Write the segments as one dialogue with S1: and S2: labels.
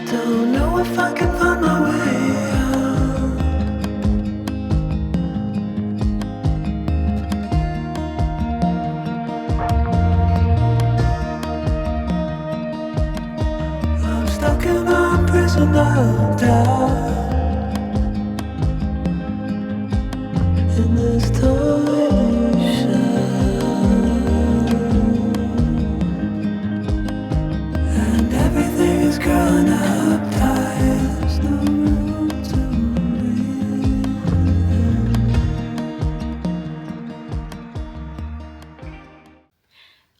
S1: don't know if I can find my way out. I'm stuck in a prison of doubt. In this tiny shell, and everything is growing up tight. There's no room to breathe.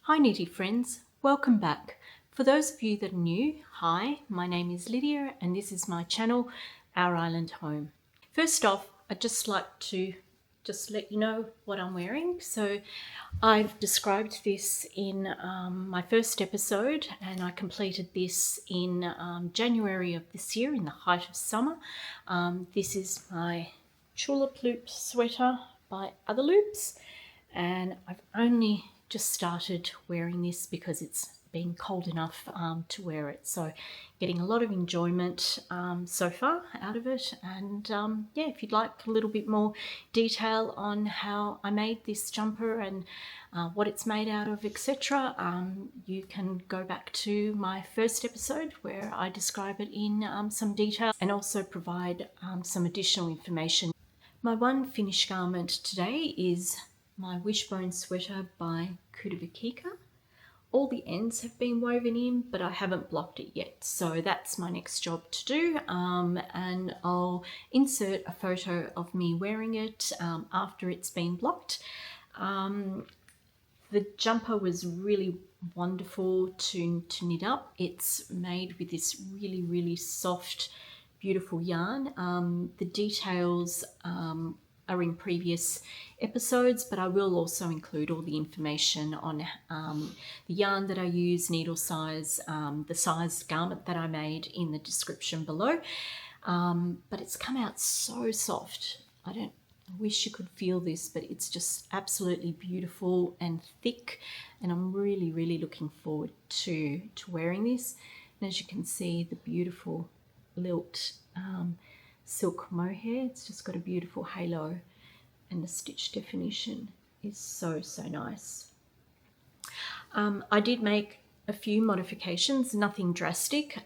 S2: Hi knitty friends, welcome back. For those of you that are new, hi, my name is Lydia and this is my channel, Our Island Home. First off, I'd just like to let you know what I'm wearing. So I've described this in my first episode, and I completed this in January of this year in the height of summer. This is my tulip loop sweater by Other Loops, and I've only just started wearing this because it's been cold enough to wear it, so getting a lot of enjoyment so far out of it. And yeah, if you'd like a little bit more detail on how I made this jumper and what it's made out of, etc., you can go back to my first episode where I describe it in some detail and also provide some additional information. My one finished garment today is my Wishbone Sweater by Kutovakika. All the ends have been woven in, but I haven't blocked it yet. So that's my next job to do. And I'll insert a photo of me wearing it after it's been blocked. The jumper was really wonderful to knit up. It's made with this really, really soft, beautiful yarn. The details are in previous episodes, but I will also include all the information on the yarn that I use, needle size, the size garment that I made in the description below. But it's come out so soft. I wish you could feel this, but it's just absolutely beautiful and thick, and I'm really, really looking forward to wearing this. And as you can see, the beautiful lilt silk mohair, it's just got a beautiful halo, and the stitch definition is so nice. I did make a few modifications, nothing drastic.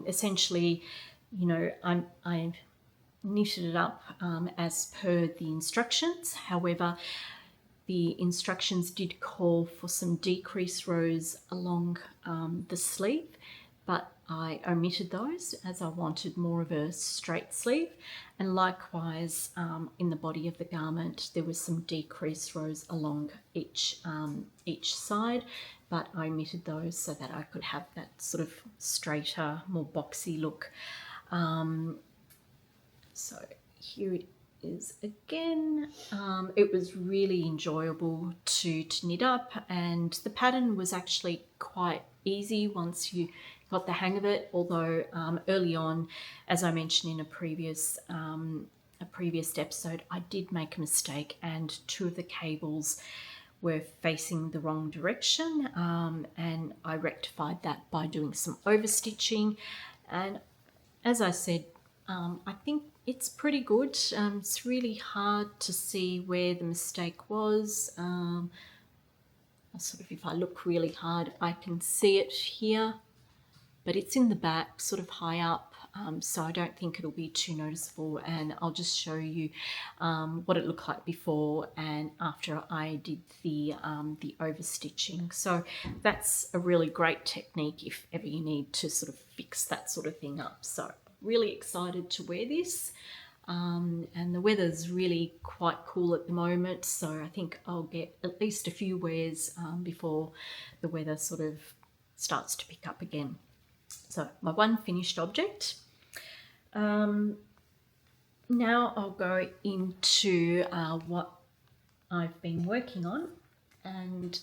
S2: Essentially, you know, I knitted it up as per the instructions. However, the instructions did call for some decreased rows along the sleeve, but I omitted those as I wanted more of a straight sleeve. And likewise, in the body of the garment, there was some decreased rows along each side, but I omitted those so that I could have that sort of straighter, more boxy look. So here it is again. It was really enjoyable to knit up, and the pattern was actually quite easy once you got the hang of it, although early on, as I mentioned in a previous episode, I did make a mistake and two of the cables were facing the wrong direction, and I rectified that by doing some overstitching. And as I said, I think it's pretty good. It's really hard to see where the mistake was. Sort of, if I look really hard, I can see it here, but it's in the back, sort of high up, so I don't think it'll be too noticeable. And I'll just show you what it looked like before and after I did the overstitching. So that's a really great technique if ever you need to sort of fix that sort of thing up. So really excited to wear this. And the weather's really quite cool at the moment, so I think I'll get at least a few wears before the weather sort of starts to pick up again. So my one finished object. Now I'll go into what I've been working on. And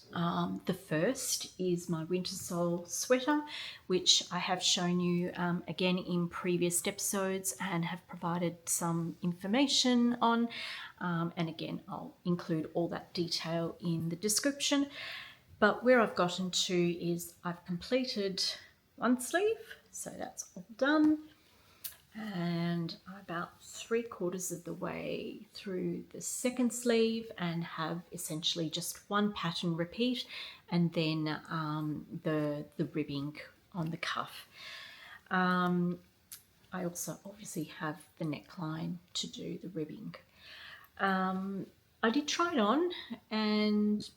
S2: the first is my winter sole sweater, which I have shown you again in previous episodes and have provided some information on. And again, I'll include all that detail in the description. But where I've gotten to is I've completed one sleeve. So that's all done, and I'm about 3/4 of the way through the second sleeve and have essentially just one pattern repeat, and then the ribbing on the cuff. I also obviously have the neckline to do the ribbing. I did try it on, and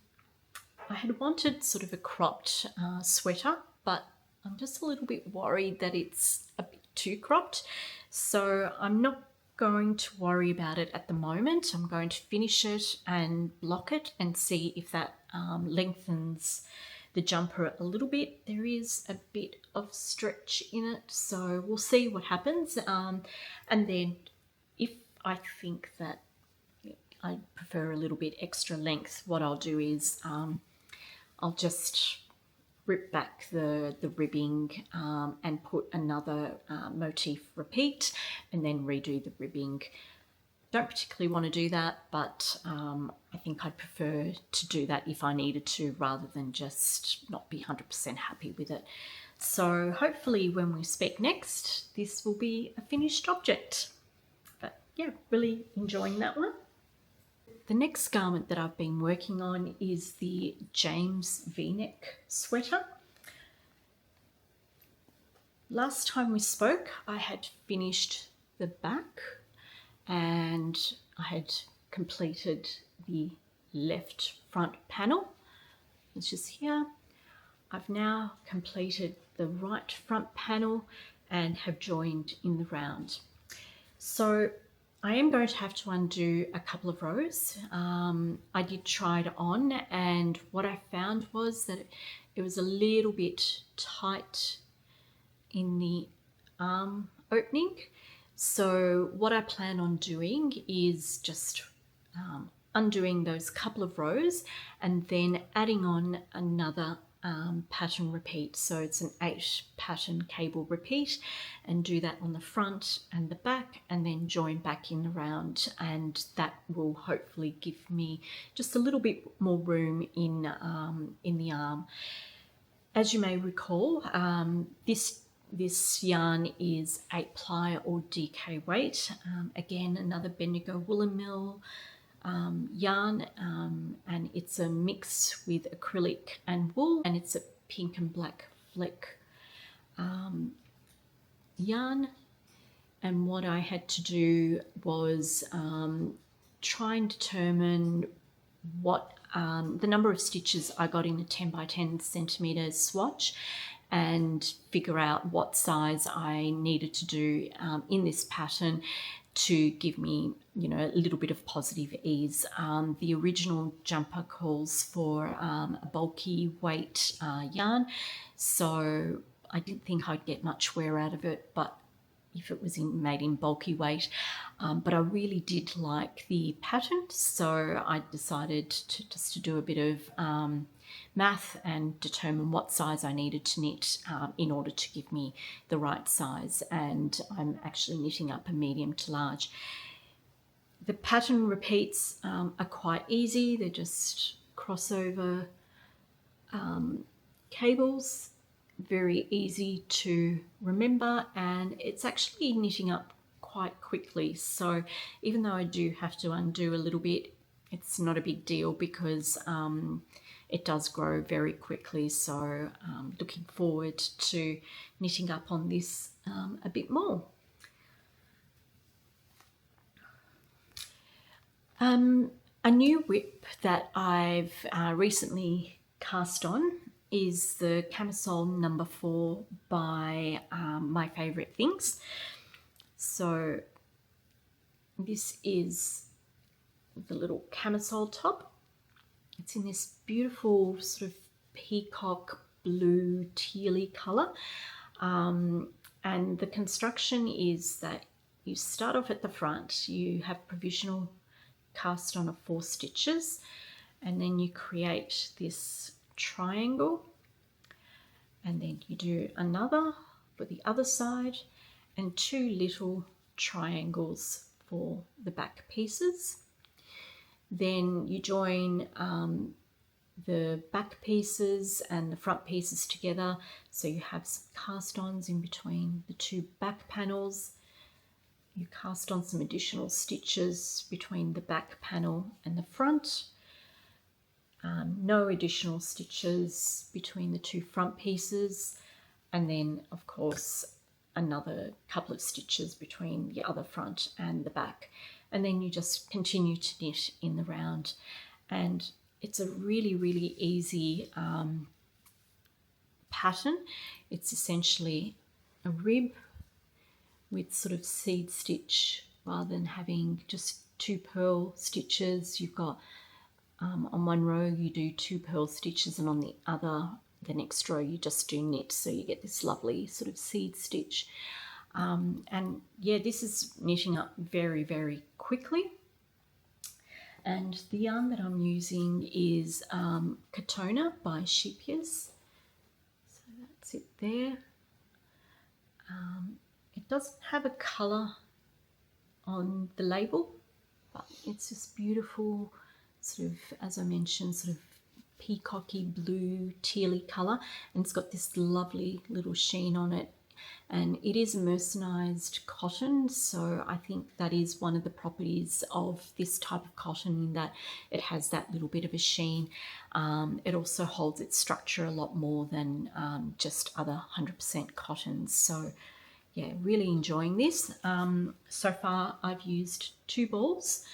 S2: I had wanted sort of a cropped sweater, but I'm just a little bit worried that it's a bit too cropped. So I'm not going to worry about it at the moment. I'm going to finish it and block it and see if that lengthens the jumper a little bit. There is a bit of stretch in it, so we'll see what happens. And then if I think that I prefer a little bit extra length, what I'll do is I'll just rip back the ribbing and put another motif repeat and then redo the ribbing. Don't particularly want to do that, but I think I'd prefer to do that if I needed to, rather than just not be 100% happy with it. So hopefully when we speak next, this will be a finished object. But yeah, really enjoying that one. The next garment that I've been working on is the James V-neck sweater. Last time we spoke, I had finished the back and I had completed the left front panel, which is here. I've now completed the right front panel and have joined in the round. So I am going to have to undo a couple of rows. I did try it on, and what I found was that it was a little bit tight in the arm opening. So what I plan on doing is just undoing those couple of rows and then adding on another pattern repeat. So it's an 8 pattern cable repeat, and do that on the front and the back, and then join back in the round, and that will hopefully give me just a little bit more room in the arm. As you may recall, this yarn is 8-ply or DK weight. Again, another Bendigo Woolen Mill yarn, and it's a mix with acrylic and wool, and it's a pink and black fleck yarn. And what I had to do was try and determine what the number of stitches I got in a 10 by 10 centimeter swatch, and figure out what size I needed to do in this pattern to give me, you know, a little bit of positive ease. The original jumper calls for a bulky weight yarn, so I didn't think I'd get much wear out of it, but if it was made in bulky weight, but I really did like the pattern, so I decided to do a bit of math and determine what size I needed to knit in order to give me the right size, and I'm actually knitting up a medium to large. The pattern repeats are quite easy. They're just crossover cables, very easy to remember, and it's actually knitting up quite quickly. So even though I do have to undo a little bit, it's not a big deal because it does grow very quickly. So looking forward to knitting up on this a bit more. A new whip that I've recently cast on is the Camisole No. 4 by My Favourite Things. So this is the little camisole top. It's in this beautiful sort of peacock blue tealy colour, and the construction is that you start off at the front, you have provisional cast on of 4 stitches, and then you create this triangle, and then you do another for the other side, and 2 little triangles for the back pieces. Then you join the back pieces and the front pieces together, so you have some cast-ons in between the two back panels. You cast on some additional stitches between the back panel and the front. No additional stitches between the two front pieces, and then of course another couple of stitches between the other front and the back, and then you just continue to knit in the round. And it's a really easy pattern. It's essentially a rib with sort of seed stitch rather than having just 2 purl stitches. You've got on one row you do 2 purl stitches, and on the next row you just do knit, so you get this lovely sort of seed stitch. And yeah, this is knitting up very quickly. And the yarn that I'm using is Katona by Sheepias. So that's it there. It doesn't have a colour on the label, but it's this beautiful sort of, as I mentioned, sort of peacocky blue tealy colour, and it's got this lovely little sheen on it. And it is mercerized cotton, so I think that is one of the properties of this type of cotton, in that it has that little bit of a sheen. It also holds its structure a lot more than just other 100% cottons. So yeah, really enjoying this. So far I've used 2 balls.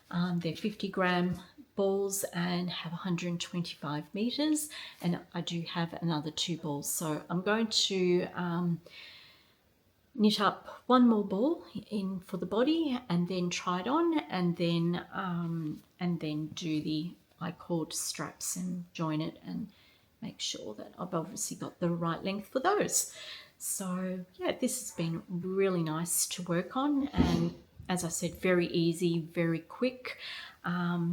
S2: They're 50-gram balls and have 125 meters, and I do have another 2 balls. So I'm going to knit up 1 more ball in for the body, and then try it on, and then do the I-cord straps and join it and make sure that I've obviously got the right length for those. So yeah, this has been really nice to work on, and as I said, very easy, very quick.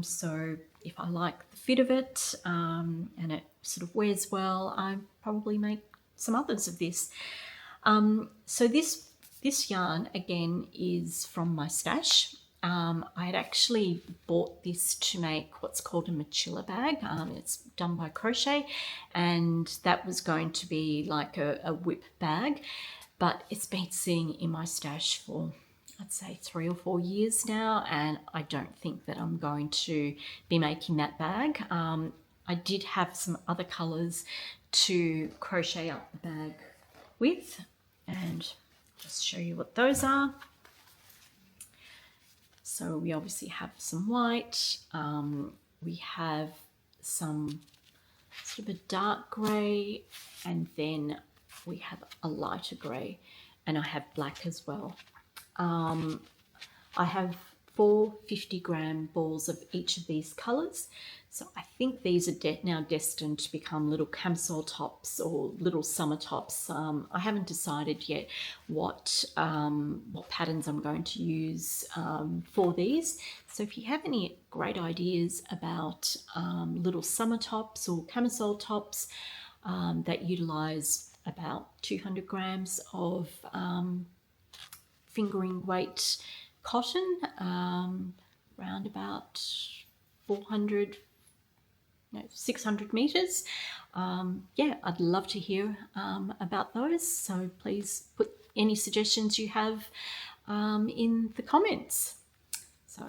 S2: So if I like the fit of it and it sort of wears well, I probably make some others of this. So this yarn again is from my stash. I had actually bought this to make what's called a mochila bag. It's done by Crochet, and that was going to be like a whip bag, but it's been sitting in my stash for, I'd say, 3 or 4 years now, and I don't think that I'm going to be making that bag. I did have some other colours to crochet up the bag with, and just show you what those are. So we obviously have some white, we have some sort of a dark grey, and then we have a lighter grey, and I have black as well. I have 4 50-gram balls of each of these colours. So I think these are now destined to become little camisole tops or little summer tops. I haven't decided yet what patterns I'm going to use for these. So if you have any great ideas about little summer tops or camisole tops that utilise about 200 grams of fingering weight cotton, around about 600 meters. Yeah, I'd love to hear about those. So please put any suggestions you have in the comments. So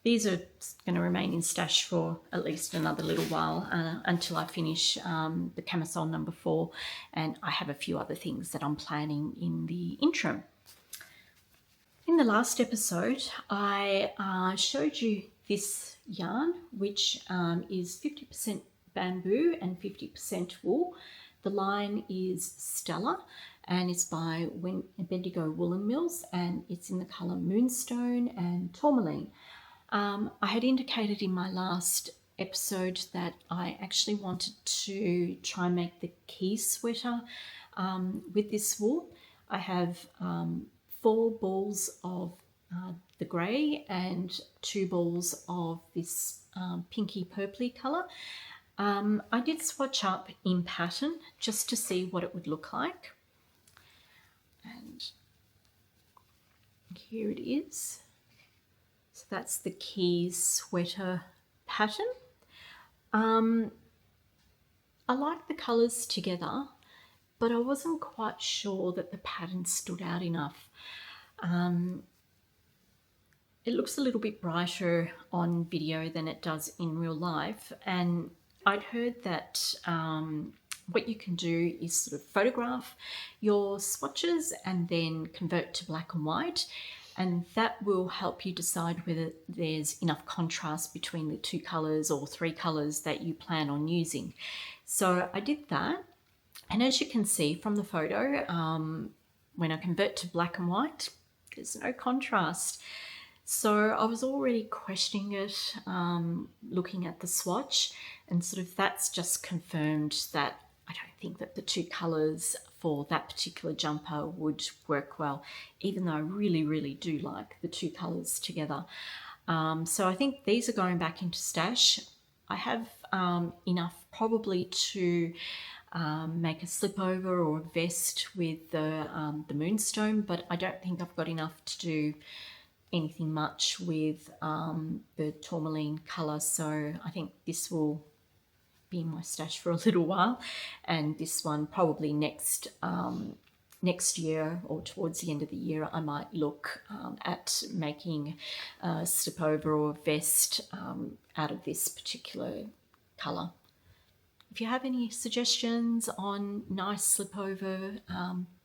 S2: these are going to remain in stash for at least another little while until I finish the Camisole number 4, and I have a few other things that I'm planning in the interim. In the last episode, I showed you this yarn, which is 50% bamboo and 50% wool. The line is Stella, and it's by Bendigo Woolen Mills, and it's in the colour Moonstone and Tourmaline. I had indicated in my last episode that I actually wanted to try and make the key sweater with this wool. I have 4 balls of the grey and 2 balls of this pinky purpley colour. I did swatch up in pattern just to see what it would look like, and here it is. So that's the key sweater pattern. I like the colours together, but I wasn't quite sure that the pattern stood out enough. It looks a little bit brighter on video than it does in real life, and I'd heard that what you can do is sort of photograph your swatches and then convert to black and white, and that will help you decide whether there's enough contrast between the two colours or three colours that you plan on using. So I did that, and as you can see from the photo, when I convert to black and white, there's no contrast. So I was already questioning it, looking at the swatch, and sort of that's just confirmed that I don't think that the two colours for that particular jumper would work well, even though I really, really do like the two colours together. So I think these are going back into stash. I have enough probably to make a slipover or a vest with the moonstone, but I don't think I've got enough to do anything much with the tourmaline colour, so I think this will be in my stash for a little while, and this one probably next year or towards the end of the year I might look at making a slipover or a vest out of this particular colour. If you have any suggestions on nice slipover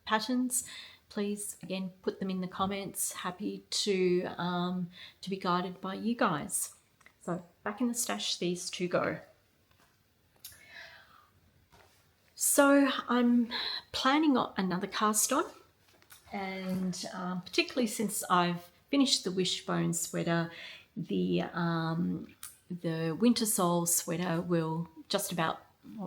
S2: patterns, please again put them in the comments. Happy to be guided by you guys. So back in the stash these two go. So I'm planning on another cast on, and particularly since I've finished the Wishbone sweater, the winter sole sweater will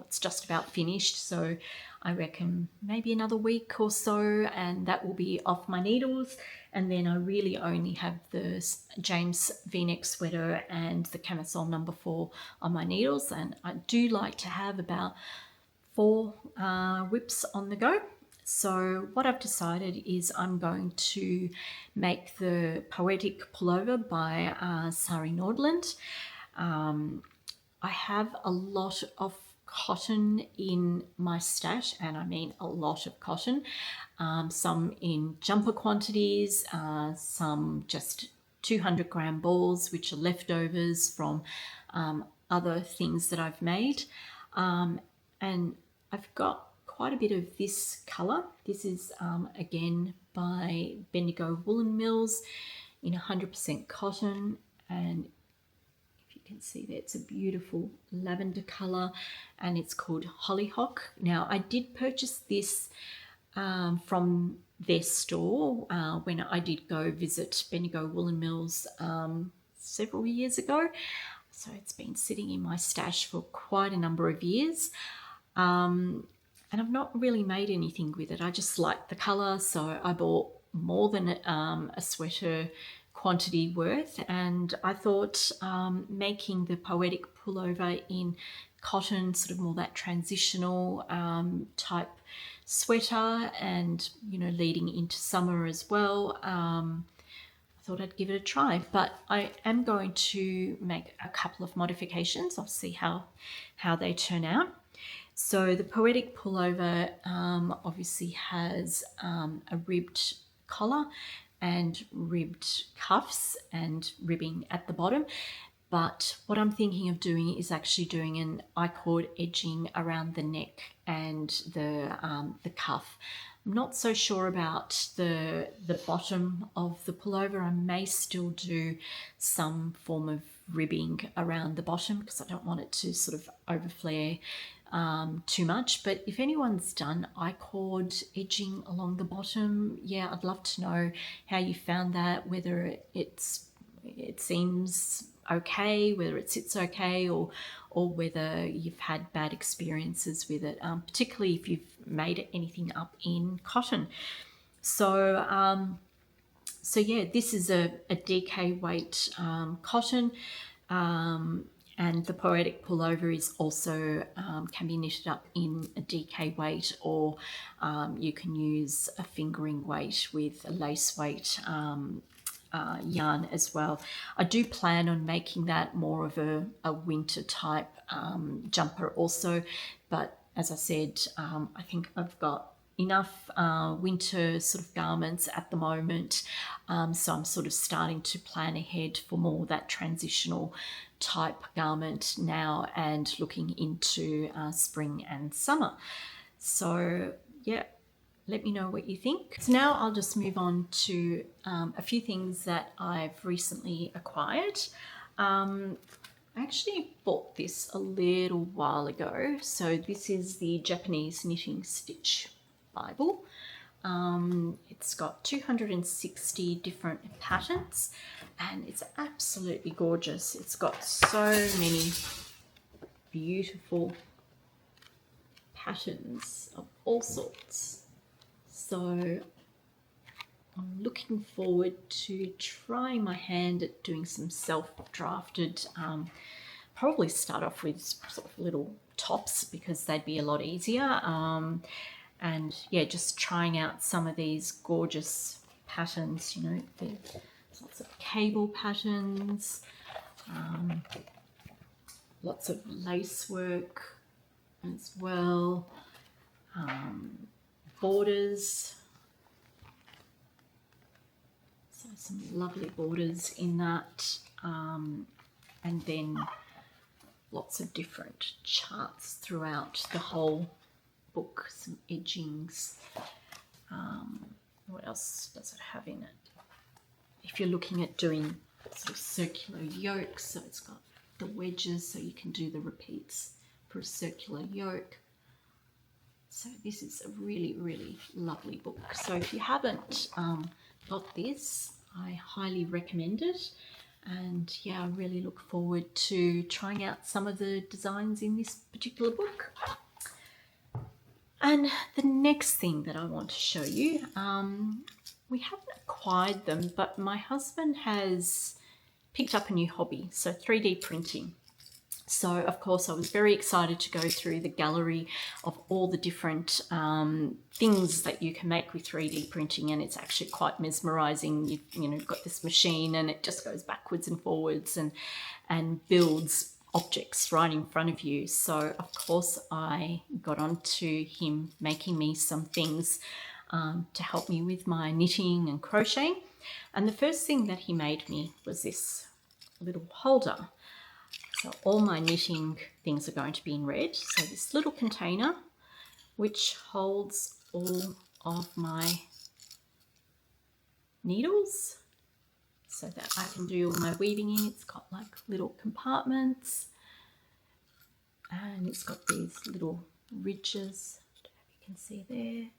S2: it's just about finished, so I reckon maybe another week or so and that will be off my needles, and then I really only have the James V-neck sweater and the Camisole No. 4 on my needles, and I do like to have about 4 whips on the go. So what I've decided is I'm going to make the Poetic pullover by Sari Nordland. I have a lot of cotton in my stash, and I mean a lot of cotton, some in jumper quantities, some just 200-gram balls which are leftovers from other things that I've made, and I've got quite a bit of this colour. This is again by Bendigo Woolen Mills in 100% cotton, and you can see that it's a beautiful lavender colour, and it's called Hollyhock. Now I did purchase this from their store when I did go visit Bendigo Woolen Mills several years ago, so it's been sitting in my stash for quite a number of years, and I've not really made anything with it. I just like the colour, so I bought more than a sweater quantity worth, and I thought making the Poetic pullover in cotton, sort of more that transitional type sweater, and you know, leading into summer as well, I thought I'd give it a try. But I am going to make a couple of modifications. I'll see how they turn out. So the Poetic pullover obviously has a ribbed collar and ribbed cuffs and ribbing at the bottom, but what I'm thinking of doing is actually doing an I-cord edging around the neck and the cuff. I'm not so sure about the bottom of the pullover. I may still do some form of ribbing around the bottom because I don't want it to sort of overflare too much. But if anyone's done I-cord edging along the bottom, yeah, I'd love to know how you found that, whether it seems okay, whether it sits okay, or whether you've had bad experiences with it, particularly if you've made anything up in cotton. So so yeah, this is a DK weight cotton, and the Poetic pullover is also can be knitted up in a DK weight, or you can use a fingering weight with a lace weight yarn as well. I do plan on making that more of a winter type jumper also, but as I said, I think I've got enough winter sort of garments at the moment, so I'm sort of starting to plan ahead for more that transitional type garment now and looking into spring and summer. So yeah, let me know what you think. So now I'll just move on to a few things that I've recently acquired. I actually bought this a little while ago. So this is the Japanese Knitting Stitch Bible. It's got 260 different patterns and it's absolutely gorgeous. It's got so many beautiful patterns of all sorts. So I'm looking forward to trying my hand at doing some self-drafted, probably start off with sort of little tops because they'd be a lot easier. And yeah, just trying out some of these gorgeous patterns, you know, there's lots of cable patterns, lots of lace work as well, borders, so some lovely borders in that, and then lots of different charts throughout the whole book, some edgings. What else does it have in it? If you're looking at doing sort of circular yokes, so it's got the wedges so you can do the repeats for a circular yoke. So this is a really, really lovely book. So if you haven't got this, I highly recommend it. And yeah, I really look forward to trying out some of the designs in this particular book. And the next thing that I want to show you, we haven't acquired them, but my husband has picked up a new hobby, so 3D printing. So of course I was very excited to go through the gallery of all the different things that you can make with 3D printing, and it's actually quite mesmerizing. You've got this machine and it just goes backwards and forwards and builds objects right in front of you. So of course I got on to him making me some things to help me with my knitting and crocheting. And the first thing that he made me was this little holder. So all my knitting things are going to be in red. So this little container which holds all of my needles so that I can do all my weaving in. It's got like little compartments and it's got these little ridges, you can see there,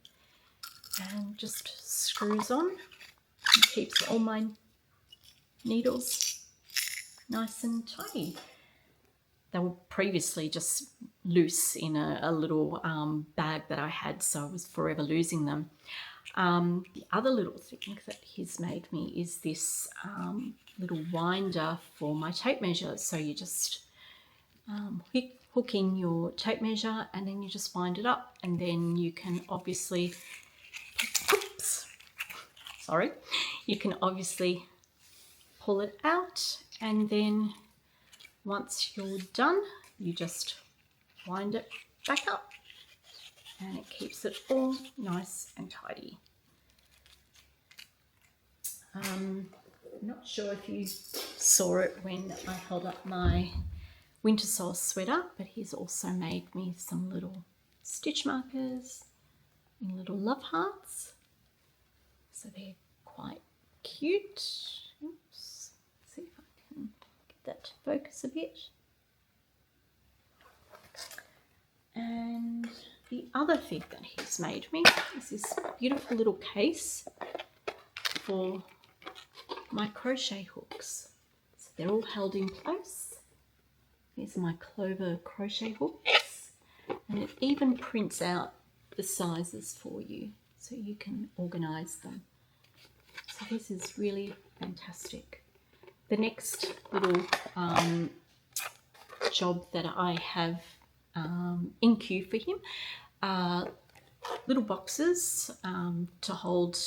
S2: and just screws on and keeps all my needles nice and tidy. They were previously just loose in a little bag that I had, so I was forever losing them. The other little thing that he's made me is this little winder for my tape measure. So you just hook in your tape measure and then you just wind it up, and then you can obviously, you can obviously pull it out, and then once you're done, you just wind it back up and it keeps it all nice and tidy. I'm not sure if you saw it when I held up my winter sole sweater, but he's also made me some little stitch markers in little love hearts. So they're quite cute. Oops, see if I can get that to focus a bit. And the other thing that he's made me is this beautiful little case for my crochet hooks. So they're all held in place. These are my clover crochet hooks, and it even prints out the sizes for you so you can organize them. So this is really fantastic. The next little job that I have in queue for him are little boxes to hold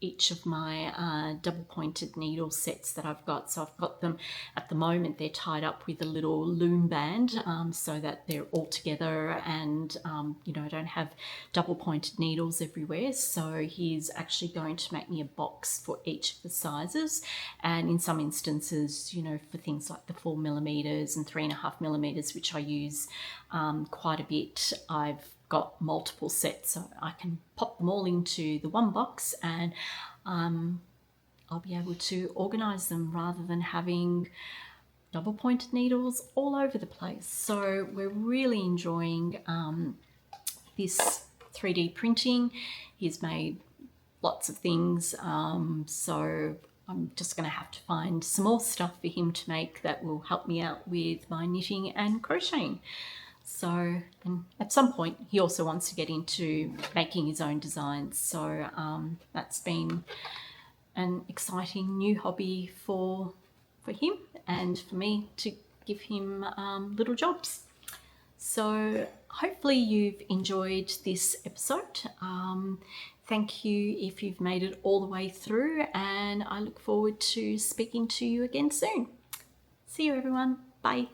S2: each of my double pointed needle sets that I've got. So I've got them at the moment, they're tied up with a little loom band so that they're all together, and you know, I don't have double pointed needles everywhere. So he's actually going to make me a box for each of the sizes, and in some instances, you know, for things like the 4mm and 3.5mm, which I use quite a bit, I've got multiple sets, so I can pop them all into the one box, and I'll be able to organize them rather than having double pointed needles all over the place. So we're really enjoying this 3D printing. He's made lots of things, so I'm just going to have to find some more stuff for him to make that will help me out with my knitting and crocheting. So, and at some point he also wants to get into making his own designs, so that's been an exciting new hobby for him and for me to give him little jobs. So hopefully you've enjoyed this episode. Thank you if you've made it all the way through, and I look forward to speaking to you again soon. See you everyone. Bye.